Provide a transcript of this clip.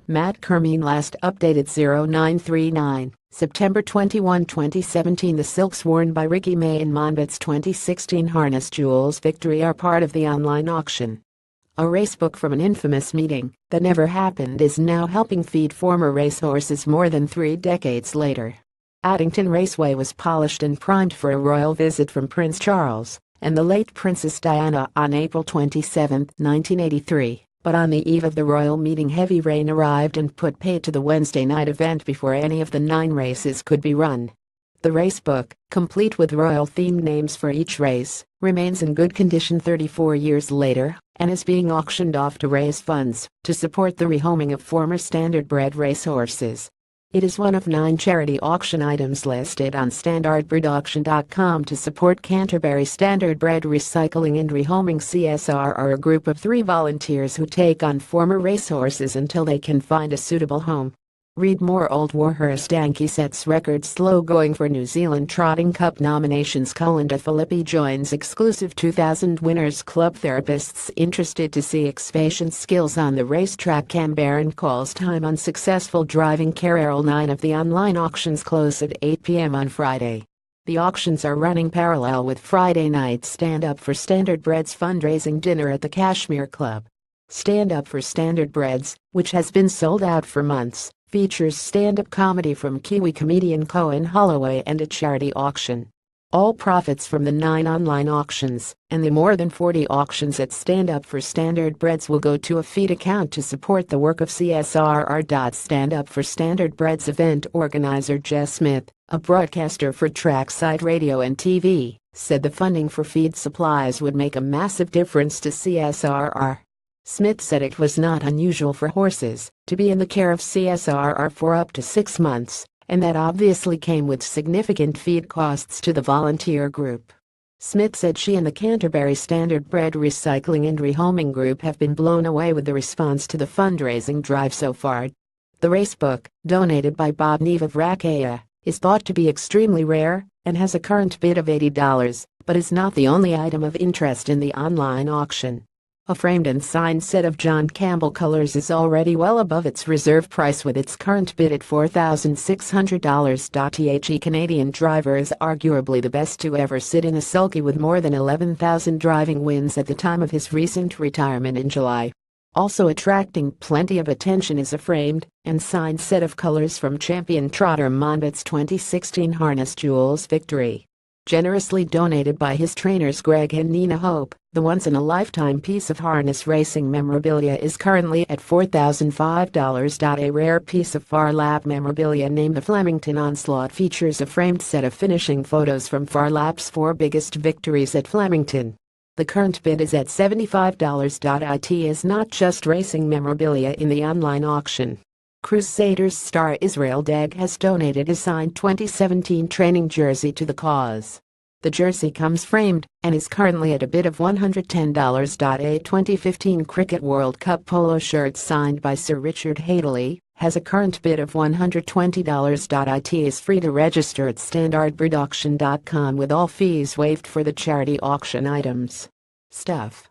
KERMEEN Last updated 0939, September 21, 2017. The silks worn by Ricky May in Monbets 2016 harness jewels victory are part of the online auction. A racebook from an infamous meeting that never happened is now helping feed former racehorses more than 3 decades later. Addington Raceway was polished and primed for a royal visit from Prince Charles and the late Princess Diana on April 27, 1983. But on the eve of the royal meeting, heavy rain arrived and put paid to the Wednesday night event before any of the 9 races could be run. The racebook, complete with royal-themed names for each race, remains in good condition 34 years later and is being auctioned off to raise funds to support the rehoming of former standardbred racehorses. It is one of 9 charity auction items listed on standardbredauction.com to support Canterbury Standardbred Recycling and Rehoming. CSR are a group of 3 volunteers who take on former racehorses until they can find a suitable home. Read more. Old Warhorse Danke sets record slow going for New Zealand Trotting Cup nominations. De Filippi joins exclusive 2000 Winners Club. Therapists interested to see patient skills on the racetrack. Canberra calls time on successful driving care. 9 of the online auctions close at 8 p.m. on Friday. The auctions are running parallel with Friday night's Stand Up for Standardbreds fundraising dinner at the Kashmir Club. Stand Up for Standardbreds, which has been sold out for months, features stand-up comedy from Kiwi comedian Cohen Holloway and a charity auction. All profits from the 9 online auctions and the more than 40 auctions at Stand Up for Standardbreds will go to a feed account to support the work of CSR. Stand Up for Standardbreds event organizer Jess Smith, a broadcaster for Trackside Radio and TV, said the funding for feed supplies would make a massive difference to CSR. Smith said it was not unusual for horses to be in the care of CSR for up to 6 months, and that obviously came with significant feed costs to the volunteer group. Smith said she and the Canterbury Standardbred Recycling and Rehoming Group have been blown away with the response to the fundraising drive so far. The racebook, donated by Bob Neve of Rakaya, is thought to be extremely rare and has a current bid of $80, but is not the only item of interest in the online auction. A framed and signed set of John Campbell colors is already well above its reserve price with its current bid at $4,600. The Canadian driver is arguably the best to ever sit in a sulky with more than 11,000 driving wins at the time of his recent retirement in July. Also attracting plenty of attention is a framed and signed set of colors from champion trotter Monbets 2016 harness jewels victory. Generously donated by his trainers Greg and Nina Hope, the once-in-a-lifetime piece of harness racing memorabilia is currently at $4,005. A rare piece of Far Lap memorabilia named the Flemington Onslaught features a framed set of finishing photos from Far Lap's 4 biggest victories at Flemington. The current bid is at $75. It is not just racing memorabilia in the online auction. Crusaders star Israel Degg has donated a signed 2017 training jersey to the cause. The jersey comes framed and is currently at a bid of $110. A 2015 Cricket World Cup polo shirt signed by Sir Richard Hadley has a current bid of $120. It is free to register at standardbredauction.com with all fees waived for the charity auction items. Stuff.